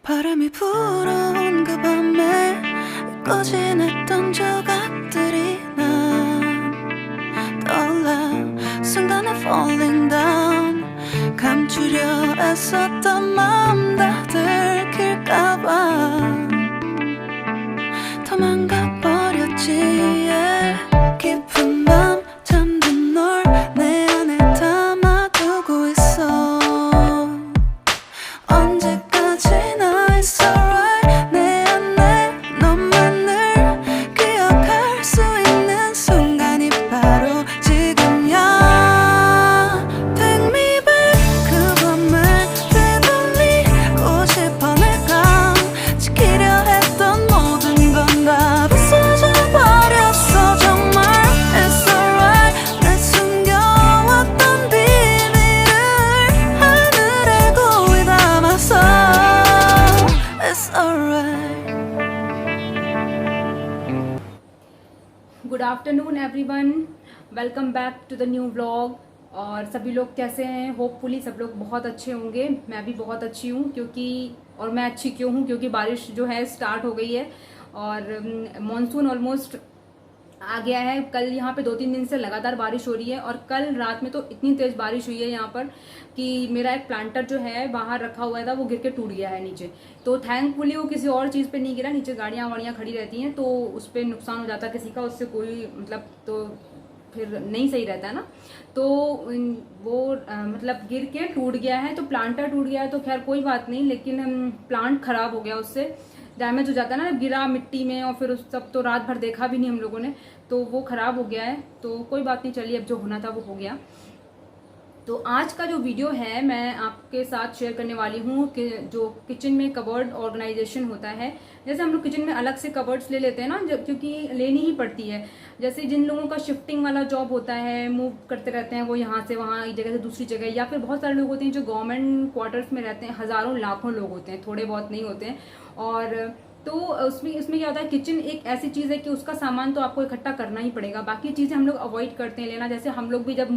바람이 불어온 그 밤에 꺼진했던 조각들이 난 떠올라 순간에 falling down 감추려 애썼던 마음 다 들킬까봐 도망가버렸지 yeah. 깊은 밤 잠든 널 내 안에 담아두고 있어 언제까지나 it's alright 내 안에 너만을 기억할 수 있는 순간이 바로 지금이야 Take me back 그 밤을 되돌리고 싶어 내가 지키려 했던 모든 건 다 부서져 버렸어 정말 It's alright 내 숨겨왔던 비밀을 하늘에 고이 담아서 It's alright good afternoon everyone, welcome back to the new vlog. और सभी लोग कैसे हैं? Hopefully सब लोग बहुत अच्छे होंगे। मैं भी बहुत अच्छी हूँ और मैं अच्छी क्यों हूँ क्योंकि बारिश जो है स्टार्ट हो गई है और मॉनसून ऑलमोस्ट आ गया है। कल यहाँ पे 2-3 दिन से लगातार बारिश हो रही है और कल रात में तो इतनी तेज बारिश हुई है यहाँ पर कि मेरा एक प्लांटर जो है बाहर रखा हुआ था वो गिर के टूट गया है नीचे। तो थैंकफुली वो किसी और चीज़ पे नहीं गिरा, नीचे गाड़ियाँ वाड़ियाँ खड़ी रहती हैं तो उस पर नुकसान हो जाता है किसी का, उससे कोई मतलब तो फिर नहीं सही रहता है ना। तो वो मतलब गिर के टूट गया है तो प्लांटर टूट गया है तो खैर कोई बात नहीं, लेकिन प्लांट खराब हो गया, उससे डैमेज हो जाता है ना, गिरा मिट्टी में और फिर उस सब तो रात भर देखा भी नहीं हम लोगों ने, तो वो खराब हो गया है। तो कोई बात नहीं, चलिए अब जो होना था वो हो गया। तो आज का जो वीडियो है मैं आपके साथ शेयर करने वाली हूँ कि जो किचन में कबर्ड ऑर्गेनाइजेशन होता है, जैसे हम लोग किचन में अलग से कबर्ड्स ले लेते हैं ना, क्योंकि लेनी ही पड़ती है। जैसे जिन लोगों का शिफ्टिंग वाला जॉब होता है, मूव करते रहते हैं वो यहाँ से वहाँ, एक जगह से दूसरी जगह, या फिर बहुत सारे लोग होते हैं जो गवर्नमेंट क्वार्टर्स में रहते हैं, हज़ारों लाखों लोग होते हैं, थोड़े बहुत नहीं होते हैं। और तो उसमें क्या होता है, किचन एक ऐसी चीज़ है कि उसका सामान तो आपको इकट्ठा करना ही पड़ेगा, बाकी चीज़ें हम लोग अवॉइड करते हैं लेना। जैसे हम लोग भी जब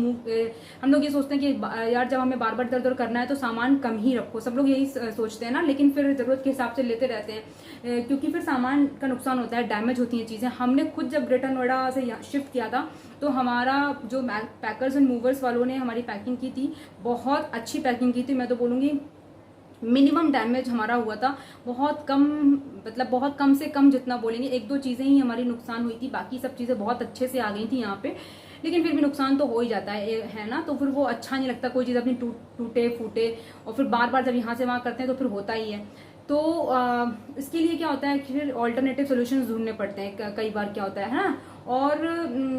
हम लोग ये सोचते हैं कि यार जब हमें बार बार इधर उधर करना है तो सामान कम ही रखो, सब लोग यही सोचते हैं ना, लेकिन फिर ज़रूरत के हिसाब से लेते रहते हैं क्योंकि फिर सामान का नुकसान होता है, डैमेज होती हैं चीज़ें। हमने खुद जब ग्रेटर नोएडा से शिफ्ट किया था तो हमारा जो पैकर्स एंड मूवर्स वालों ने हमारी पैकिंग की थी, बहुत अच्छी पैकिंग की थी, मैं तो बोलूँगी मिनिमम डैमेज हमारा हुआ था, बहुत कम, मतलब बहुत कम से कम जितना बोलेंगे 1-2 चीज़ें ही हमारी नुकसान हुई थी, बाकी सब चीज़ें बहुत अच्छे से आ गई थी यहाँ पे। लेकिन फिर भी नुकसान तो हो ही जाता है ना, तो फिर वो अच्छा नहीं लगता कोई चीज़ अपनी टूटे फूटे और फिर बार बार जब यहाँ से वहाँ करते हैं तो फिर होता ही है। तो इसके लिए क्या होता है कि फिर ऑल्टरनेटिव सोल्यूशंस ढूंढने पड़ते हैं कई बार, क्या होता है ना। और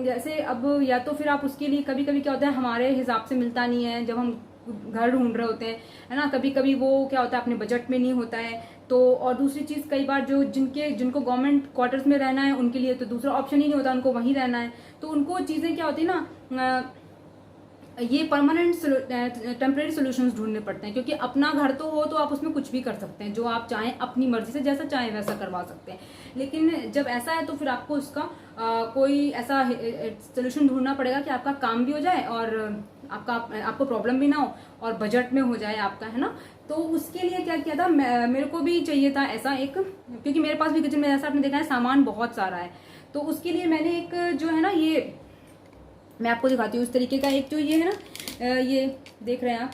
जैसे अब या तो फिर आप उसके लिए कभी कभी क्या होता है हमारे हिसाब से मिलता नहीं है जब हम घर ढूंढ रहे होते हैं, है ना, कभी कभी वो क्या होता है अपने बजट में नहीं होता है। तो और दूसरी चीज़ कई बार जो जिनको गवर्नमेंट क्वार्टर्स में रहना है उनके लिए तो दूसरा ऑप्शन ही नहीं होता, उनको वहीं रहना है। तो उनको चीज़ें क्या होती है ना, ये परमानेंट टेम्परेरी सॉल्यूशंस ढूंढने पड़ते हैं, क्योंकि अपना घर तो हो तो आप उसमें कुछ भी कर सकते हैं, जो आप चाहें अपनी मर्जी से जैसा चाहें वैसा करवा सकते हैं। लेकिन जब ऐसा है तो फिर आपको उसका कोई ऐसा सोल्यूशन ढूंढना पड़ेगा कि आपका काम भी हो जाए और आपको प्रॉब्लम भी ना हो और बजट में हो जाए आपका, है ना। तो उसके लिए क्या किया था, मेरे को भी चाहिए था ऐसा एक, क्योंकि मेरे पास भी किचन में जैसा आपने देखा है सामान बहुत सारा है। तो उसके लिए मैंने एक जो है ना, ये मैं आपको दिखाती हूँ, इस तरीके का एक जो ये है ना, ये देख रहे हैं आप,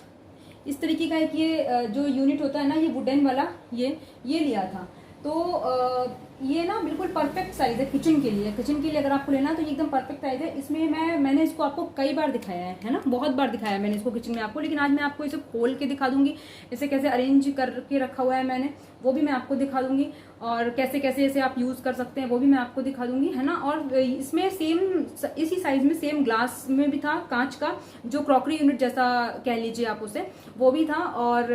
इस तरीके का एक ये जो यूनिट होता है ना, ये वुडन वाला, ये लिया था। तो ये ना बिल्कुल परफेक्ट साइज है किचन के लिए। अगर आपको लेना तो ये एकदम परफेक्ट साइज है। इसमें मैंने इसको आपको कई बार दिखाया है ना, बहुत बार दिखाया है मैंने इसको किचन में आपको, लेकिन आज मैं आपको इसे खोल के दिखा दूंगी, इसे कैसे अरेंज करके रखा हुआ है मैंने वो भी मैं आपको दिखा दूंगी, और कैसे कैसे इसे आप यूज कर सकते हैं वो भी मैं आपको दिखा दूंगी, है ना। और इसमें सेम इसी साइज में सेम ग्लास में भी था, कांच का जो क्रॉकरी यूनिट जैसा कह लीजिए आप उसे, वो भी था, और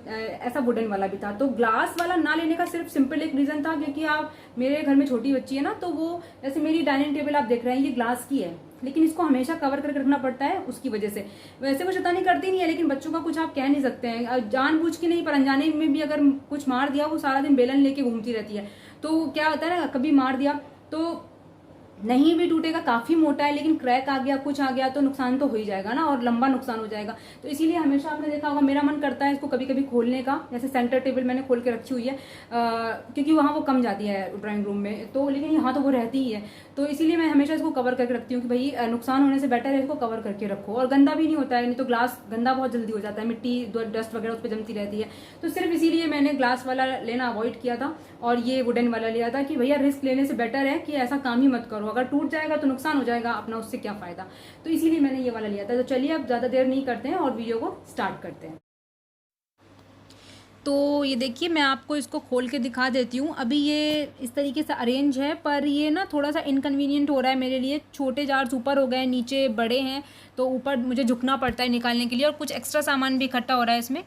ऐसा वुडन वाला भी था। तो ग्लास वाला ना लेने का सिर्फ सिंपल एक रीजन था, क्योंकि आप मेरे घर में छोटी बच्ची है ना, तो वो जैसे मेरी डाइनिंग टेबल आप देख रहे हैं ये ग्लास की है, लेकिन इसको हमेशा कवर करके रखना पड़ता है उसकी वजह से। वैसे वो शैतानी करती नहीं है, लेकिन बच्चों का कुछ आप कह नहीं सकते हैं, जानबूझ के नहीं पर अनजाने में भी अगर कुछ मार दिया, वो सारा दिन बेलन लेके घूमती रहती है। तो क्या होता है ना, कभी मार दिया तो नहीं भी टूटेगा, काफी मोटा है, लेकिन क्रैक आ गया, कुछ आ गया तो नुकसान तो हो ही जाएगा ना, और लंबा नुकसान हो जाएगा। तो इसीलिए हमेशा आपने देखा होगा, मेरा मन करता है इसको कभी कभी खोलने का, जैसे सेंटर टेबल मैंने खोल के रखी हुई है, क्योंकि वहाँ वो कम जाती है ड्राइंग रूम में, तो लेकिन यहाँ तो वो रहती ही है। तो इसीलिए मैं हमेशा इसको कवर करके रखती हूँ कि भाई नुकसान होने से बेटर है इसको कवर करके रखो, और गंदा भी नहीं होता है, नहीं तो ग्लास गंदा बहुत जल्दी हो जाता है, मिट्टी डस्ट वगैरह उस पर जमती रहती है। तो सिर्फ इसीलिए मैंने ग्लास वाला लेना अवॉइड किया था और ये वुडन वाला लिया था कि भैया रिस्क लेने से बेटर है कि ऐसा काम ही मत करो, अगर टूट जाएगा तो नुकसान हो जाएगा अपना, उससे क्या फायदा। तो इसीलिए मैंने ये वाला लिया था। तो चलिए अब ज़्यादा देर नहीं करते हैं और वीडियो को स्टार्ट करते हैं। तो ये देखिए, मैं आपको इसको खोल के दिखा देती हूँ। अभी ये इस तरीके से अरेंज है, पर ये ना थोड़ा सा इनकन्वीनियंट हो रहा है मेरे लिए। छोटे जार्स ऊपर हो गए, नीचे बड़े हैं, तो ऊपर मुझे झुकना पड़ता है निकालने के लिए, और कुछ एक्स्ट्रा सामान भी इकट्ठा हो रहा है इसमें।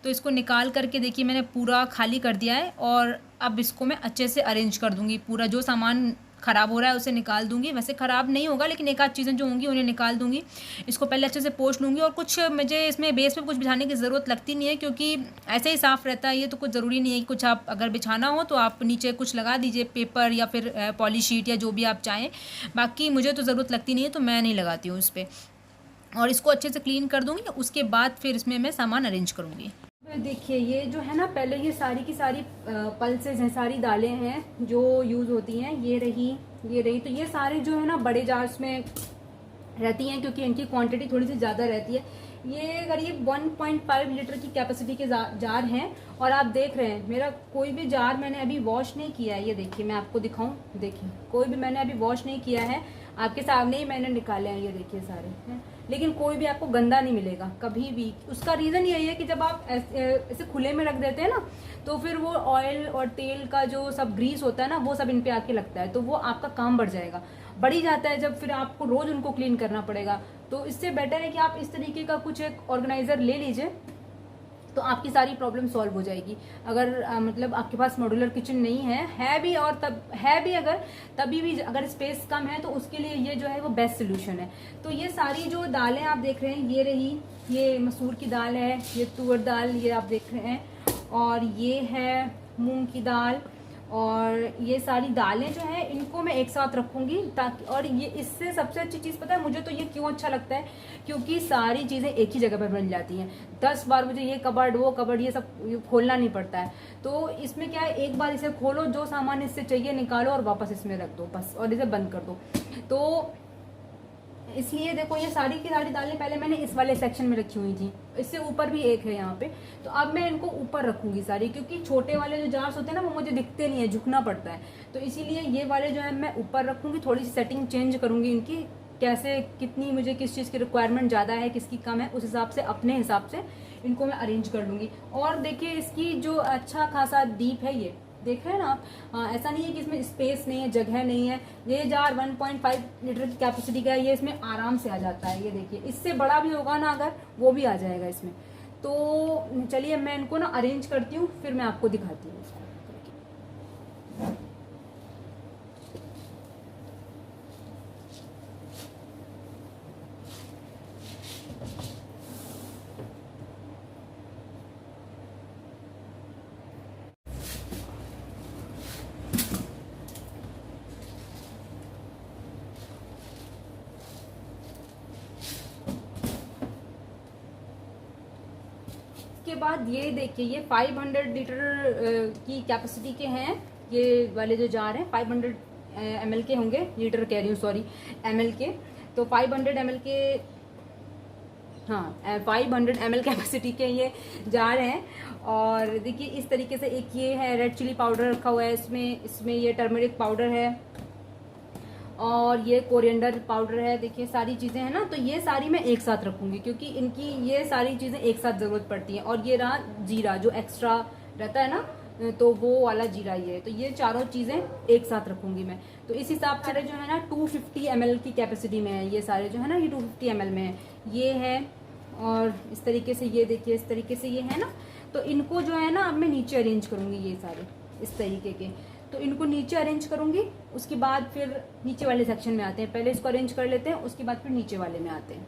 तो इसको निकाल करके देखिए मैंने पूरा खाली कर दिया है, और अब इसको मैं अच्छे से अरेंज कर दूँगी। पूरा जो सामान ख़राब हो रहा है उसे निकाल दूंगी। वैसे ख़राब नहीं होगा, लेकिन एक आध चीज़ें जो होंगी उन्हें निकाल दूंगी। इसको पहले अच्छे से पोंछ लूँगी, और कुछ मुझे इसमें बेस पे कुछ बिछाने की ज़रूरत लगती नहीं है, क्योंकि ऐसे ही साफ़ रहता है ये, तो कुछ ज़रूरी नहीं है कि कुछ आप अगर बिछाना हो तो आप नीचे कुछ लगा दीजिए, पेपर या फिर पॉलीशीट या जो भी आप चाहें। बाकी मुझे तो ज़रूरत लगती नहीं है, तो मैं नहीं लगाती हूँ इस पर। और इसको अच्छे से क्लीन कर दूँगी, उसके बाद फिर इसमें मैं सामान अरेंज करूँगी। देखिए ये जो है ना, पहले ये सारी की सारी पल्सेज हैं, सारी दालें हैं जो यूज़ होती हैं, ये रही। तो ये सारे जो है ना बड़े जार्स में रहती हैं, क्योंकि इनकी क्वांटिटी थोड़ी सी ज़्यादा रहती है। ये करीब 1.5 लीटर की कैपेसिटी के जार हैं, और आप देख रहे हैं मेरा कोई भी जार मैंने अभी वॉश नहीं किया है। ये देखिए मैं आपको दिखाऊं, देखिए कोई भी मैंने अभी वॉश नहीं किया है, आपके सामने ही मैंने निकाले हैं, ये देखिए सारे हैं, लेकिन कोई भी आपको गंदा नहीं मिलेगा कभी भी। उसका रीज़न यही है कि जब आप ऐसे खुले में रख देते हैं ना, तो फिर वो ऑयल और तेल का जो सब ग्रीस होता है ना, वो सब इन पे आके लगता है, तो वो आपका काम बढ़ जाएगा, बढ़ी जाता है जब, फिर आपको रोज उनको क्लीन करना पड़ेगा। तो इससे बेटर है कि आप इस तरीके का कुछ एक ऑर्गेनाइजर ले लीजिए, तो आपकी सारी प्रॉब्लम सॉल्व हो जाएगी। अगर मतलब आपके पास मॉड्यूलर किचन नहीं है भी, और तब है भी अगर, तभी भी अगर स्पेस कम है, तो उसके लिए ये जो है वो बेस्ट सोल्यूशन है। तो ये सारी जो दालें आप देख रहे हैं, ये रही, ये मसूर की दाल है, ये तुअर दाल ये आप देख रहे हैं, और ये है मूंग की दाल, और ये सारी दालें जो है इनको मैं एक साथ रखूंगी ताकि, और ये इससे सबसे अच्छी चीज़ पता है मुझे तो ये क्यों अच्छा लगता है, क्योंकि सारी चीज़ें एक ही जगह पर बन जाती हैं। 10 बार मुझे ये कबर्ड वो कबर्ड ये सब खोलना नहीं पड़ता है। तो इसमें क्या है, एक बार इसे खोलो, जो सामान इससे चाहिए निकालो और वापस इसमें रख दो बस, और इसे बंद कर दो। तो इसलिए देखो ये सारी की सारी दालें पहले मैंने इस वाले सेक्शन में रखी हुई थी, इससे ऊपर भी एक है यहाँ पे। तो अब मैं इनको ऊपर रखूंगी सारी, क्योंकि छोटे वाले जो जार्स होते हैं ना वो मुझे दिखते नहीं है, झुकना पड़ता है। तो इसीलिए ये वाले जो है मैं ऊपर रखूंगी, थोड़ी सी सेटिंग चेंज करूंगी इनकी, कैसे कितनी मुझे किस चीज़ की रिक्वायरमेंट ज़्यादा है, किसकी कम है, उस हिसाब से अपने हिसाब से इनको मैं अरेंज कर लूँगी। और देखिए इसकी जो अच्छा खासा डीप है, ये देख रहे हैं ना आप, ऐसा नहीं है कि इसमें स्पेस नहीं है, जगह नहीं है। ये जार 1.5 लीटर की कैपेसिटी का है, ये इसमें आराम से आ जाता है। ये देखिए इससे बड़ा भी होगा ना अगर, वो भी आ जाएगा इसमें। तो चलिए मैं इनको ना अरेंज करती हूँ, फिर मैं आपको दिखाती हूँ। उसके बाद ये देखिए, ये 500 लीटर की कैपेसिटी के हैं, ये वाले जो जार हैं 500 ml के होंगे, लीटर कह रही हूँ सॉरी, ml के। तो 500 ml के, हाँ 500 ml कैपेसिटी के ये जार हैं। और देखिए इस तरीके से, एक ये है रेड चिली पाउडर रखा हुआ है इसमें ये टर्मरिक पाउडर है, और ये कोरिएंडर पाउडर है। देखिए सारी चीज़ें हैं ना, तो ये सारी मैं एक साथ रखूंगी, क्योंकि इनकी ये सारी चीज़ें एक साथ ज़रूरत पड़ती हैं। और ये रहा जीरा जो एक्स्ट्रा रहता है ना, तो वो वाला जीरा ये है। तो ये चारों चीज़ें एक साथ रखूंगी मैं। तो इस हिसाब से जो है ना 250 ml की कैपेसिटी में है ये सारे जो है ना, ये 250 ml में है ये है। और इस तरीके से ये देखिए, इस तरीके से ये है ना। तो इनको जो है ना अब मैं नीचे अरेंज करूँगी, ये सारे इस तरीके के। तो इनको नीचे अरेंज करूंगी, उसके बाद फिर नीचे वाले सेक्शन में आते हैं। पहले इसको अरेंज कर लेते हैं, उसके बाद फिर नीचे वाले में आते हैं।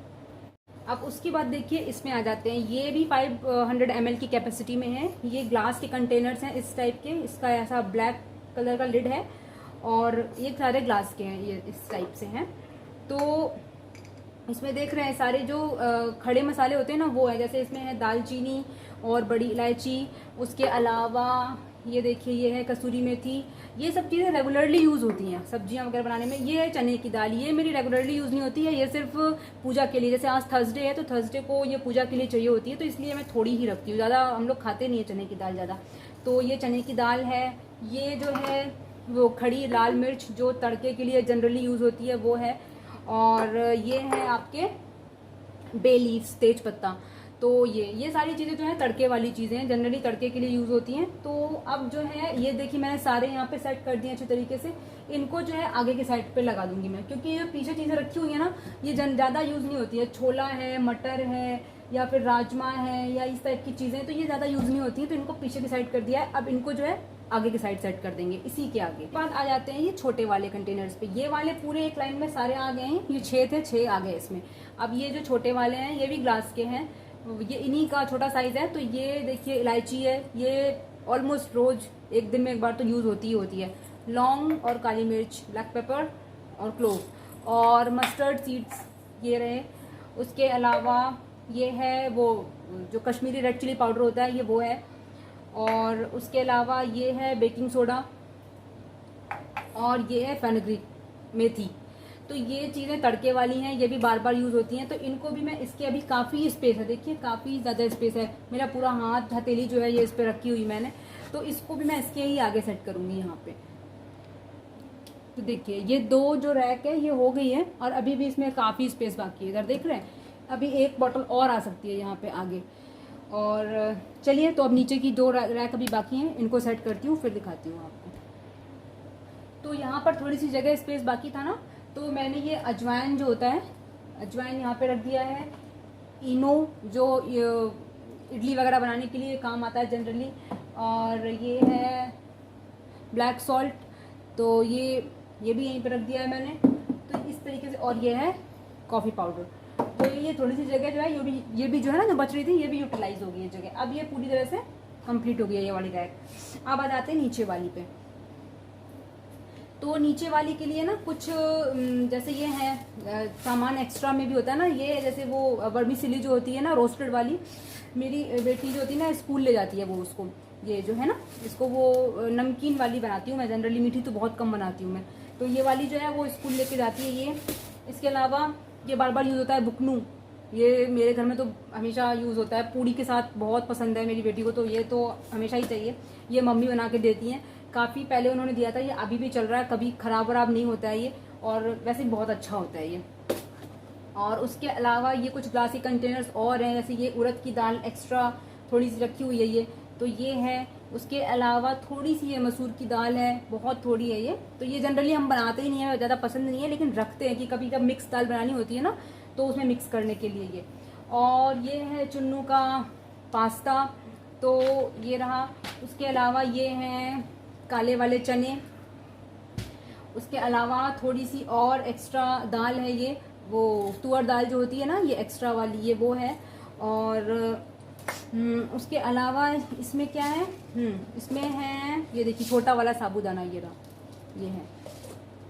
अब उसके बाद देखिए इसमें आ जाते हैं, ये भी 500 ml की कैपेसिटी में है। ये ग्लास के कंटेनर्स हैं इस टाइप के, इसका ऐसा ब्लैक कलर का लिड है, और ये सारे ग्लास के हैं, ये इस टाइप से हैं। तो इसमें देख रहे हैं सारे जो खड़े मसाले होते हैं ना वो है, जैसे इसमें है दालचीनी और बड़ी इलायची, उसके अलावा ये देखिए ये है कसूरी मेथी। ये सब चीज़ें रेगुलरली यूज़ होती हैं सब्जियां वगैरह बनाने में। ये है चने की दाल, ये मेरी रेगुलरली यूज़ नहीं होती है, ये सिर्फ पूजा के लिए, जैसे आज थर्सडे है तो थर्सडे को ये पूजा के लिए चाहिए होती है, तो इसलिए मैं थोड़ी ही रखती हूँ, ज़्यादा हम लोग खाते नहीं है चने की दाल ज़्यादा। तो ये चने की दाल है। ये जो है वो खड़ी लाल मिर्च जो तड़के के लिए जनरली यूज़ होती है वो है। और ये है आपके बे लीव्स, तेज पत्ता। तो ये सारी चीज़ें जो है तड़के वाली चीज़ें हैं, जनरली तड़के के लिए यूज़ होती हैं। तो अब जो है ये देखिए मैंने सारे यहाँ पे सेट कर दिए अच्छे तरीके से। इनको जो है आगे की साइड पे लगा दूंगी मैं, क्योंकि ये पीछे चीज़ें रखी हुई है ना, ये ज़्यादा यूज़ नहीं होती है। छोला है, मटर है, या फिर राजमा है, या इस टाइप की चीज़ें, तो ये ज़्यादा यूज़ नहीं होती है, तो इनको पीछे की साइड कर दिया है। अब इनको जो है आगे की साइड सेट कर देंगे इसी के आगे। बाद आ जाते हैं ये छोटे वाले कंटेनर्स पे। ये वाले पूरे एक लाइन में सारे आ गए हैं, ये 6 थे, 6 आ गए इसमें। अब ये जो छोटे वाले हैं ये भी ग्लास के हैं, ये इन्हीं का छोटा साइज है। तो ये देखिए इलायची है, ये ऑलमोस्ट रोज एक दिन में एक बार तो यूज़ होती ही होती है। लौंग और काली मिर्च, ब्लैक पेपर और क्लोव, और मस्टर्ड सीड्स ये रहे। उसके अलावा ये है वो जो कश्मीरी रेड चिली पाउडर होता है, ये वो है। और उसके अलावा ये है बेकिंग सोडा, और ये है फेनुग्रीक मेथी। तो ये चीज़ें तड़के वाली हैं, ये भी बार बार यूज़ होती हैं। तो इनको भी मैं, इसके अभी काफ़ी स्पेस है, देखिए काफ़ी ज़्यादा स्पेस है, मेरा पूरा हाथ हथेली जो है ये इस पर रखी हुई मैंने। तो इसको भी मैं इसके ही आगे सेट करूँगी यहाँ पे। तो देखिए ये 2 जो रैक है ये हो गई है, और अभी भी इसमें काफ़ी स्पेस बाकी है। इधर देख रहे हैं, अभी एक बॉटल और आ सकती है यहाँ पे आगे। और चलिए तो अब नीचे की 2 रैक अभी बाकी हैं, इनको सेट करती हूँ फिर दिखाती हूँ आपको। तो यहाँ पर थोड़ी सी जगह स्पेस बाकी था ना, तो मैंने ये अजवाइन जो होता है, अजवाइन यहाँ पे रख दिया है। इनो जो इडली वगैरह बनाने के लिए काम आता है जनरली। और ये है ब्लैक सॉल्ट, तो ये भी यहीं पे रख दिया है मैंने। तो इस तरीके से, और ये है कॉफ़ी पाउडर। तो ये थोड़ी सी जगह जो है ये भी जो है ना जो बच रही थी, ये भी यूटिलाइज हो गई है जगह। अब ये पूरी तरह से कंप्लीट हो गई है ये वाली रैक। अब आ जाते हैं नीचे वाली पे। तो नीचे वाली के लिए ना कुछ जैसे ये है सामान एक्स्ट्रा में भी होता है ना, ये जैसे वो वर्मीसिली जो होती है ना रोस्टेड वाली, मेरी बेटी जो होती है ना स्कूल ले जाती है वो उसको, ये जो है ना इसको वो नमकीन वाली बनाती हूँ मैं, जनरली मीठी तो बहुत कम बनाती हूँ मैं। तो ये वाली जो है वो स्कूल लेके जाती है ये। इसके अलावा ये बार बार यूज़ होता है बुकनू, ये मेरे घर में तो हमेशा यूज़ होता है, पूड़ी के साथ बहुत पसंद है मेरी बेटी को, तो ये तो हमेशा ही चाहिए। ये मम्मी बना के देती हैं, काफ़ी पहले उन्होंने दिया था, ये अभी भी चल रहा है, कभी ख़राब वराब नहीं होता है ये, और वैसे बहुत अच्छा होता है ये। और उसके अलावा ये कुछ ग्लासी कंटेनर्स और हैं, जैसे ये उड़द की दाल एक्स्ट्रा थोड़ी सी रखी हुई है ये, तो ये है। उसके अलावा थोड़ी सी ये मसूर की दाल है, बहुत थोड़ी है ये, तो ये जनरली हम बनाते ही नहीं है, ज़्यादा पसंद नहीं है, लेकिन रखते हैं कि कभी जब मिक्स दाल बनानी होती है ना तो उसमें मिक्स करने के लिए ये। और ये है चुन्नू का पास्ता, तो ये रहा। उसके अलावा ये हैं काले वाले चने। उसके अलावा थोड़ी सी और एक्स्ट्रा दाल है, ये वो तुअर दाल जो होती है ना, ये एक्स्ट्रा वाली, ये वो है। और उसके अलावा इसमें क्या है, इसमें है ये देखिए छोटा वाला साबूदाना, ये रहा, ये है।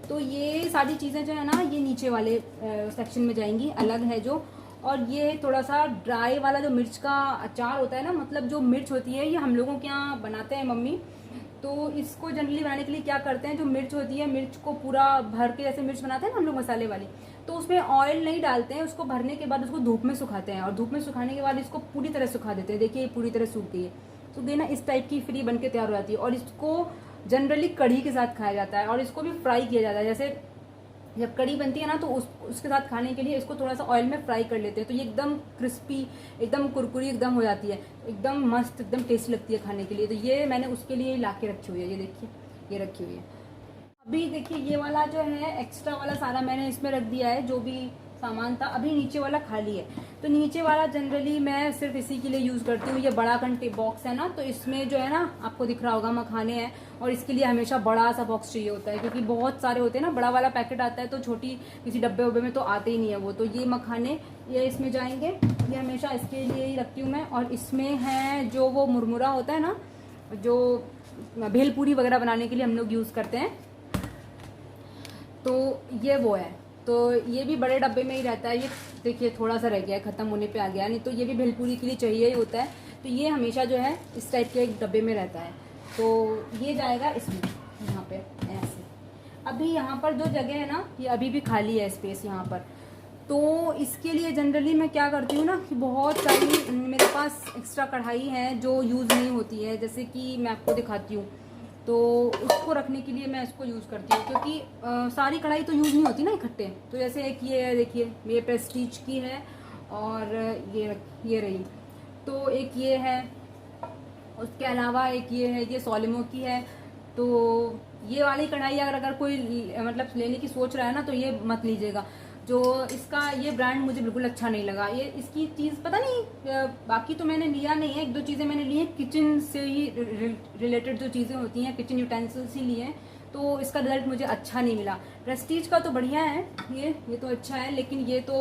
तो ये सारी चीज़ें जो है ना ये नीचे वाले सेक्शन में जाएंगी, अलग है जो। और ये थोड़ा सा ड्राई वाला जो मिर्च का अचार होता है ना, मतलब जो मिर्च होती है ये हम लोगों के यहाँ बनाते हैं मम्मी, तो इसको जनरली बनाने के लिए क्या करते हैं, जो मिर्च होती है मिर्च को पूरा भर के जैसे मिर्च बनाते हैं ना हम लोग मसाले वाली, तो उसमें ऑयल नहीं डालते हैं, उसको भरने के बाद उसको धूप में सुखाते हैं, और धूप में सुखाने के बाद इसको पूरी तरह सुखा देते हैं। देखिए ये पूरी तरह सूख गई है, सूख गई ना, इस टाइप की फ्री बन के तैयार हो जाती है। और इसको जनरली कढ़ी के साथ खाया जाता है, और इसको भी फ्राई किया जाता है, जैसे जब कढ़ी बनती है ना तो उसके साथ खाने के लिए इसको थोड़ा सा ऑयल में फ्राई कर लेते हैं, तो ये एकदम क्रिस्पी, एकदम कुरकुरी एकदम हो जाती है, एकदम मस्त, एकदम टेस्टी लगती है खाने के लिए। तो ये मैंने उसके लिए ला के रखी हुई है, ये देखिए ये रखी हुई है। अभी देखिए ये वाला जो है एक्स्ट्रा वाला सारा मैंने इसमें रख दिया है, जो भी सामान था। अभी नीचे वाला खाली है, तो नीचे वाला जनरली मैं सिर्फ इसी के लिए यूज़ करती हूँ। ये बड़ा कंटे बॉक्स है ना, तो इसमें जो है ना आपको दिख रहा होगा मखाने हैं, और इसके लिए हमेशा बड़ा सा बॉक्स चाहिए होता है, क्योंकि बहुत सारे होते हैं ना, बड़ा वाला पैकेट आता है तो छोटी किसी डब्बे वब्बे में तो आते ही नहीं है वो। तो ये मखाने ये इसमें जाएंगे, ये हमेशा इसके लिए ही रखती हूँ मैं। और इसमें है जो वो मुरमुरा होता है ना, जो भेलपूरी वगैरह बनाने के लिए हम लोग यूज़ करते हैं, तो ये वो है। तो ये भी बड़े डब्बे में ही रहता है। ये देखिए थोड़ा सा रह गया है, ख़त्म होने पे आ गया, नहीं तो ये भी भेलपूरी के लिए चाहिए ही होता है। तो ये हमेशा जो है इस टाइप के एक डब्बे में रहता है। तो ये जाएगा इसमें, यहाँ पे ऐसे। अभी यहाँ पर जो जगह है ना, ये अभी भी खाली है स्पेस यहाँ पर। तो इसके लिए जनरली मैं क्या करती हूँ ना कि बहुत सारी मेरे पास एक्स्ट्रा कढ़ाई है जो यूज़ नहीं होती है, जैसे कि मैं आपको दिखाती हूँ। तो उसको रखने के लिए मैं इसको यूज़ करती हूँ, क्योंकि सारी कढ़ाई तो यूज़ नहीं होती ना इकट्ठे। तो जैसे एक ये है, देखिए ये प्रेस्टीज की है, और ये रही। तो एक ये है, उसके अलावा एक ये है, ये सोलिमो की है। तो ये वाली कढ़ाई अगर कोई मतलब लेने की सोच रहा है ना, तो ये मत लीजिएगा। जो इसका ये ब्रांड मुझे बिल्कुल अच्छा नहीं लगा। ये इसकी चीज़ पता नहीं, बाकी तो मैंने लिया नहीं है, एक दो चीज़ें मैंने ली हैं किचन से ही रिलेटेड, जो चीज़ें होती हैं किचन यूटेंसिल्स ही लिए हैं। तो इसका रिजल्ट मुझे अच्छा नहीं मिला। प्रेस्टीज का तो बढ़िया है, ये तो अच्छा है, लेकिन ये तो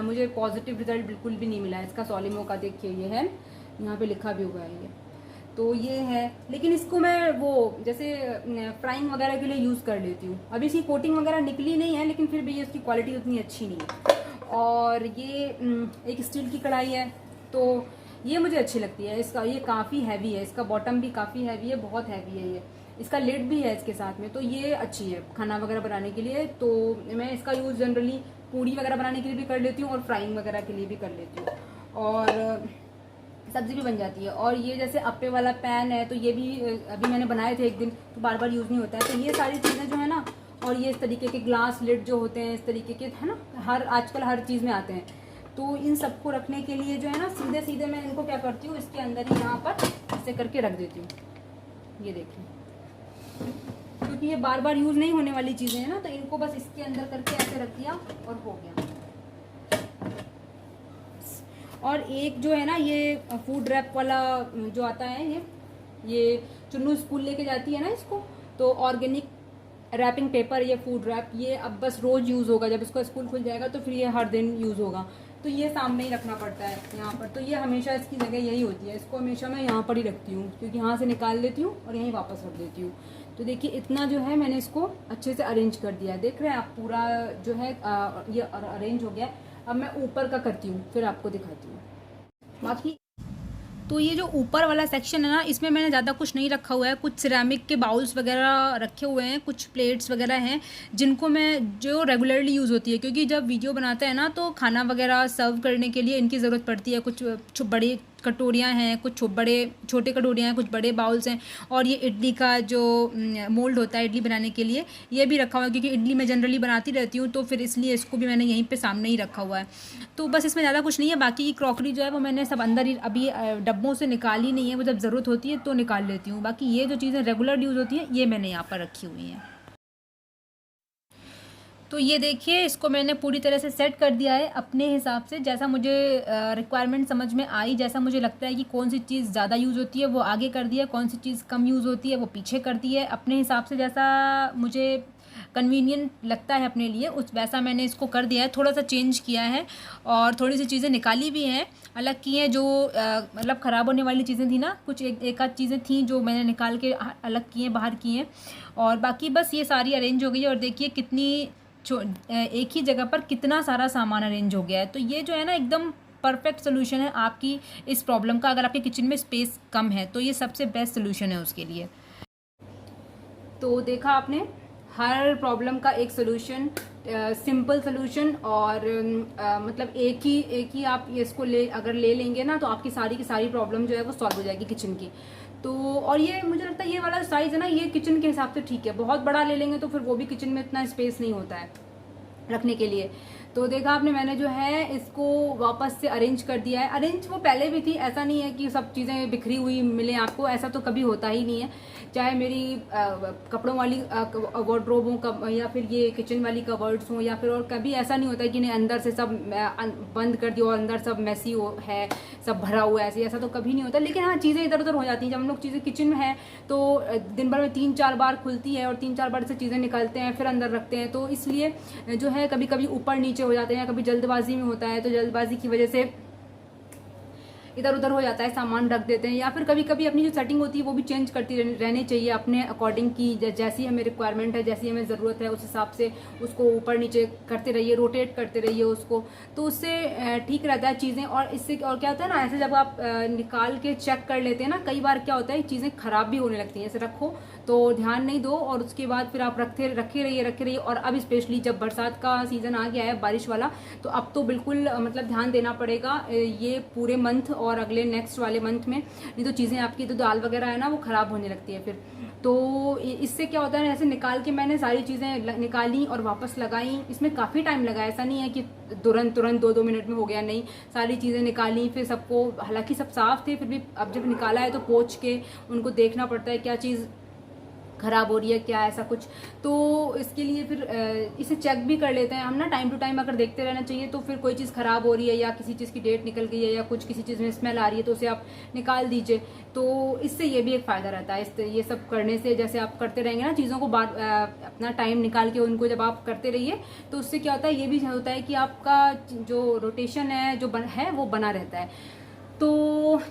मुझे पॉजिटिव रिजल्ट बिल्कुल भी नहीं मिला है इसका। सोलिमो का देखिए ये है, यहाँ पे लिखा भी हुआ है ये। तो ये है, लेकिन इसको मैं वो जैसे फ्राइंग वगैरह के लिए यूज़ कर लेती हूँ। अभी इसकी कोटिंग वगैरह निकली नहीं है, लेकिन फिर भी इसकी क्वालिटी उतनी अच्छी नहीं है। और ये एक स्टील की कढ़ाई है, तो ये मुझे अच्छी लगती है। इसका ये काफ़ी हैवी है, इसका बॉटम भी काफ़ी हैवी है, बहुत हैवी है ये। इसका लिड भी है इसके साथ में, तो ये अच्छी है खाना वगैरह बनाने के लिए। तो मैं इसका यूज़ जनरली पूड़ी वगैरह बनाने के लिए भी कर लेती हूँ, और फ्राइंग वगैरह के लिए भी कर लेती हूँ, और सब्जी भी बन जाती है। और ये जैसे अप्पे वाला पैन है, तो ये भी अभी मैंने बनाए थे एक दिन, तो बार बार यूज़ नहीं होता है। तो ये सारी चीज़ें जो है ना, और ये इस तरीके के ग्लास लिड जो होते हैं इस तरीके के, है ना, आजकल हर चीज़ में आते हैं। तो इन सबको रखने के लिए जो है ना, सीधे सीधे मैं इनको क्या करती हूँ, इसके अंदर ही यहाँ पर ऐसे करके रख देती हूँ। ये देखिए, क्योंकि ये बार बार यूज़ नहीं होने वाली चीज़ें हैं ना, तो इनको बस इसके अंदर करके ऐसे रख दिया और हो गया। और एक जो है ना, ये फूड रैप वाला जो आता है, ये चुन्नू स्कूल लेके जाती है ना इसको, तो ऑर्गेनिक रैपिंग पेपर, ये फूड रैप, ये अब बस रोज़ यूज़ होगा। जब इसका स्कूल खुल जाएगा तो फिर ये हर दिन यूज़ होगा। तो ये सामने ही रखना पड़ता है यहाँ पर। तो ये हमेशा इसकी जगह यही होती है, इसको हमेशा मैं यहाँ पर ही रखती हूँ, क्योंकि यहाँ से निकाल लेती हूँ और यहीं वापस रख देती हूँ। तो देखिए इतना जो है मैंने इसको अच्छे से अरेंज कर दिया है, देख रहे हैं आप, पूरा जो है ये अरेंज हो गया। अब मैं ऊपर का करती हूँ, फिर आपको दिखाती हूँ बाकी। तो ये जो ऊपर वाला सेक्शन है ना, इसमें मैंने ज़्यादा कुछ नहीं रखा हुआ है। कुछ सिरेमिक के बाउल्स वगैरह रखे हुए हैं, कुछ प्लेट्स वगैरह हैं जिनको मैं, जो रेगुलरली यूज़ होती है, क्योंकि जब वीडियो बनाते हैं ना तो खाना वगैरह सर्व करने के लिए इनकी ज़रूरत पड़ती है। कुछ बड़ी कटोरियाँ हैं, कुछ छोटे कटोरियाँ हैं, कुछ बड़े बाउल्स हैं। और ये इडली का जो मोल्ड होता है इडली बनाने के लिए, ये भी रखा हुआ है, क्योंकि इडली मैं जनरली बनाती रहती हूँ, तो फिर इसलिए इसको भी मैंने यहीं पे सामने ही रखा हुआ है। तो बस इसमें ज़्यादा कुछ नहीं है। बाकी की क्रॉकरी जो है वो मैंने सब अंदर ही अभी डब्बों से निकाली नहीं है, वो जब ज़रूरत होती है तो निकाल लेती हूँ। बाकी ये जो चीज़ें रेगुलर यूज़ होती हैं, ये मैंने यहाँ पर रखी हुई हैं। तो ये देखिए, इसको मैंने पूरी तरह से सेट कर दिया है अपने हिसाब से, जैसा मुझे रिक्वायरमेंट समझ में आई, जैसा मुझे लगता है कि कौन सी चीज़ ज़्यादा यूज़ होती है वो आगे कर दिया, कौन सी चीज़ कम यूज़ होती है वो पीछे कर दी है। अपने हिसाब से जैसा मुझे कन्वीनियंट लगता है अपने लिए, उस वैसा मैंने इसको कर दिया है। थोड़ा सा चेंज किया है, और थोड़ी सी चीज़ें निकाली भी हैं, अलग की हैं। जो मतलब ख़राब होने वाली चीज़ें थी ना, कुछ एक आध चीज़ें थी जो मैंने निकाल के अलग की हैं, बाहर की हैं। और बाकी बस ये सारी अरेंज हो गई है। और देखिए कितनी एक ही जगह पर कितना सारा सामान अरेंज हो गया है। तो ये जो है ना, एकदम परफेक्ट सोल्यूशन है आपकी इस प्रॉब्लम का। अगर आपके किचन में स्पेस कम है तो ये सबसे बेस्ट सोल्यूशन है उसके लिए। तो देखा आपने, हर प्रॉब्लम का एक सोल्यूशन, सिंपल सोल्यूशन। और मतलब एक ही आप इसको अगर ले लेंगे ना, तो आपकी सारी की सारी प्रॉब्लम जो है वो सॉल्व हो जाएगी किचन की। तो और ये मुझे लगता है ये वाला साइज़ है ना, ये किचन के हिसाब से ठीक है। बहुत बड़ा ले लेंगे तो फिर वो भी किचन में इतना स्पेस नहीं होता है रखने के लिए। तो देखा आपने, मैंने जो है इसको वापस से अरेंज कर दिया है। अरेंज वो पहले भी थी, ऐसा नहीं है कि सब चीज़ें बिखरी हुई मिले आपको, ऐसा तो कभी होता ही नहीं है। चाहे मेरी कपड़ों वाली वार्डरोब हो, या फिर ये किचन वाली कवर्ड्स हों, या फिर और कभी ऐसा नहीं होता है कि नहीं अंदर से सब बंद कर दिया और अंदर सब मैसी है, सब भरा हुआ है, ऐसा तो कभी नहीं होता। लेकिन हाँ, चीज़ें इधर उधर हो जाती हैं। जब हम लोग चीज़ें किचन में हैं तो दिन भर में 3-4 बार खुलती है, और 3-4 बार से चीज़ें निकालते हैं, फिर अंदर रखते हैं। तो इसलिए जो है कभी कभी ऊपर नीचे हो जाते हैं, कभी जल्दबाजी में होता है, तो जल्दबाजी की वजह से इधर उधर हो जाता है, सामान रख देते हैं, या फिर कभी कभी अपनी जो सेटिंग होती है वो भी चेंज करती रहनी चाहिए अपने अकॉर्डिंग की, जैसी हमें रिक्वायरमेंट है, जैसी हमें ज़रूरत है, उस हिसाब से उसको ऊपर नीचे करते रहिए, रोटेट करते रहिए उसको, तो उससे ठीक रहता है चीज़ें। और इससे और क्या होता है ना, ऐसे जब आप निकाल के चेक कर लेते हैं ना, कई बार क्या होता है चीज़ें ख़राब भी होने लगती हैं, ऐसे रखो तो ध्यान नहीं दो और उसके बाद फिर आप रखे रहिए। और अब स्पेशली जब बरसात का सीज़न आ गया है, बारिश वाला, तो अब तो बिल्कुल मतलब ध्यान देना पड़ेगा ये पूरे मंथ और अगले नेक्स्ट वाले मंथ में, नहीं तो चीज़ें आपकी, तो दाल वगैरह है ना वो ख़राब होने लगती है फिर। तो इससे क्या होता है, ऐसे निकाल के मैंने सारी चीज़ें निकाली और वापस लगाई, इसमें काफ़ी टाइम लगा, ऐसा नहीं है कि तुरंत 2-2 मिनट में हो गया, नहीं, सारी चीज़ें निकाली, फिर सबको, हालांकि सब साफ थे, फिर भी अब जब निकाला है तो पोंछ के उनको देखना पड़ता है क्या चीज़ ख़राब हो रही है, क्या ऐसा कुछ। तो इसके लिए फिर इसे चेक भी कर लेते हैं हम ना, टाइम टू टाइम अगर देखते रहना चाहिए, तो फिर कोई चीज़ ख़राब हो रही है या किसी चीज़ की डेट निकल गई है या कुछ किसी चीज़ में स्मेल आ रही है तो उसे आप निकाल दीजिए। तो इससे ये भी एक फ़ायदा रहता है, ये सब करने से, जैसे आप करते रहेंगे ना चीज़ों को, अपना टाइम निकाल के उनको जब आप करते रहिए, तो उससे क्या होता है, ये भी होता है कि आपका जो रोटेशन है जो है वो बना रहता है। तो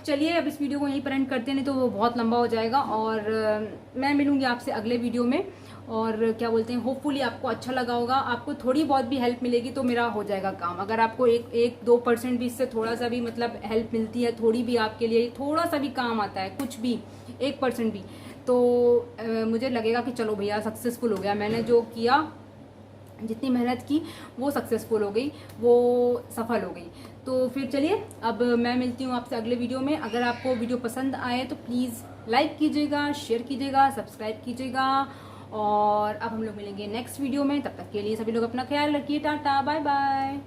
चलिए अब इस वीडियो को यहीं पर एंड करते हैं, नहीं तो वो बहुत लंबा हो जाएगा। और मैं मिलूंगी आपसे अगले वीडियो में, और क्या बोलते हैं, होपफुली आपको अच्छा लगा होगा, आपको थोड़ी बहुत भी हेल्प मिलेगी तो मेरा हो जाएगा काम। अगर आपको 1-2% भी इससे थोड़ा सा भी मतलब हेल्प मिलती है, थोड़ी भी आपके लिए थोड़ा सा भी काम आता है, कुछ भी 1% भी, तो मुझे लगेगा कि चलो भैया सक्सेसफुल हो गया, मैंने जो किया, जितनी मेहनत की वो सक्सेसफुल हो गई, वो सफल हो गई। तो फिर चलिए अब मैं मिलती हूँ आपसे अगले वीडियो में। अगर आपको वीडियो पसंद आए तो प्लीज़ लाइक कीजिएगा, शेयर कीजिएगा, सब्सक्राइब कीजिएगा, और अब हम लोग मिलेंगे नेक्स्ट वीडियो में। तब तक के लिए सभी लोग अपना ख्याल रखिए, टाटा बाय बाय।